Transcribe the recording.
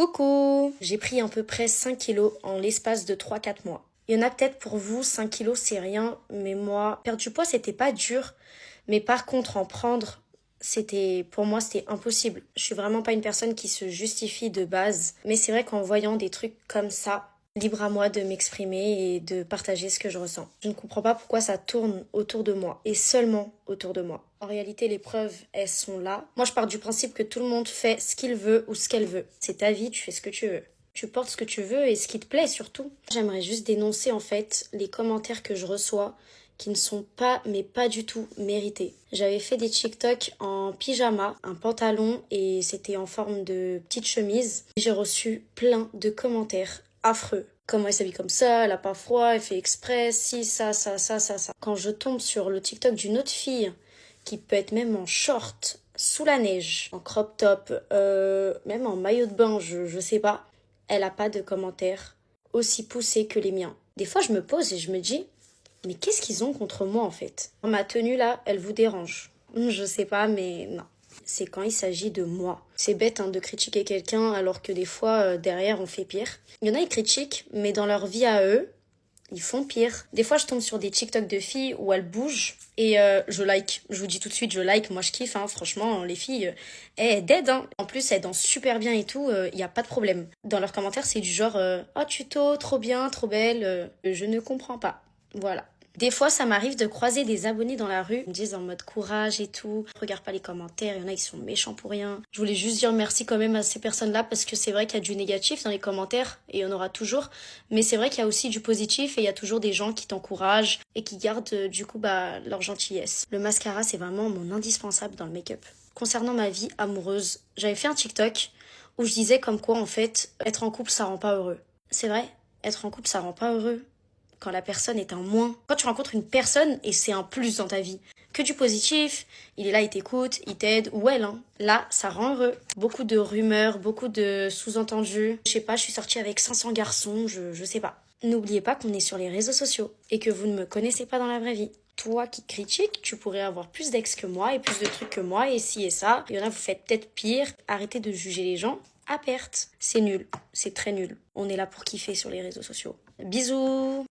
Coucou! J'ai pris à peu près 5 kilos en l'espace de 3-4 mois. Il y en a peut-être pour vous, 5 kilos c'est rien, mais moi, perdre du poids c'était pas dur. Mais par contre, en prendre, pour moi c'était impossible. Je suis vraiment pas une personne qui se justifie de base. Mais c'est vrai qu'en voyant des trucs comme ça, libre à moi de m'exprimer et de partager ce que je ressens. Je ne comprends pas pourquoi ça tourne autour de moi et seulement autour de moi. En réalité, les preuves, elles sont là. Moi, je pars du principe que tout le monde fait ce qu'il veut ou ce qu'elle veut. C'est ta vie, tu fais ce que tu veux. Tu portes ce que tu veux et ce qui te plaît surtout. J'aimerais juste dénoncer en fait les commentaires que je reçois qui ne sont pas, mais pas du tout mérités. J'avais fait des TikTok en pyjama, un pantalon et c'était en forme de petite chemise. J'ai reçu plein de commentaires affreux. Comment elle s'habille comme ça, elle a pas froid, elle fait exprès, si, ça. Quand je tombe sur le TikTok d'une autre fille, qui peut être même en short, sous la neige, en crop top, même en maillot de bain, je sais pas, elle a pas de commentaires aussi poussés que les miens. Des fois, je me pose et je me dis, mais qu'est-ce qu'ils ont contre moi en fait? Ma tenue là, elle vous dérange? Je sais pas, mais non. C'est quand il s'agit de moi. C'est bête de critiquer quelqu'un alors que des fois, derrière, on fait pire. Il y en a, ils critiquent, mais dans leur vie à eux, ils font pire. Des fois, je tombe sur des TikTok de filles où elles bougent et je like. Je vous dis tout de suite, je like. Moi, je kiffe. Franchement, les filles, elles dead. En plus, elles dansent super bien et tout. Il n'y a pas de problème. Dans leurs commentaires, c'est du genre oh, tuto, trop bien, trop belle. Je ne comprends pas. Voilà. Des fois, ça m'arrive de croiser des abonnés dans la rue. Ils me disent en mode courage et tout. Regarde pas les commentaires, il y en a qui sont méchants pour rien. Je voulais juste dire merci quand même à ces personnes-là parce que c'est vrai qu'il y a du négatif dans les commentaires et il y en aura toujours. Mais c'est vrai qu'il y a aussi du positif et il y a toujours des gens qui t'encouragent et qui gardent du coup leur gentillesse. Le mascara, c'est vraiment mon indispensable dans le make-up. Concernant ma vie amoureuse, j'avais fait un TikTok où je disais comme quoi en fait, être en couple, ça rend pas heureux. C'est vrai, être en couple, ça rend pas heureux. Quand la personne est un moins. Quand tu rencontres une personne et c'est un plus dans ta vie. Que du positif, il est là, il t'écoute, il t'aide, ou elle, Là, ça rend heureux. Beaucoup de rumeurs, beaucoup de sous-entendus. Je sais pas, je suis sortie avec 500 garçons, je sais pas. N'oubliez pas qu'on est sur les réseaux sociaux et que vous ne me connaissez pas dans la vraie vie. Toi qui critiques, tu pourrais avoir plus d'ex que moi et plus de trucs que moi et ci et ça. Il y en a, vous faites peut-être pire. Arrêtez de juger les gens à perte. C'est nul. C'est très nul. On est là pour kiffer sur les réseaux sociaux. Bisous!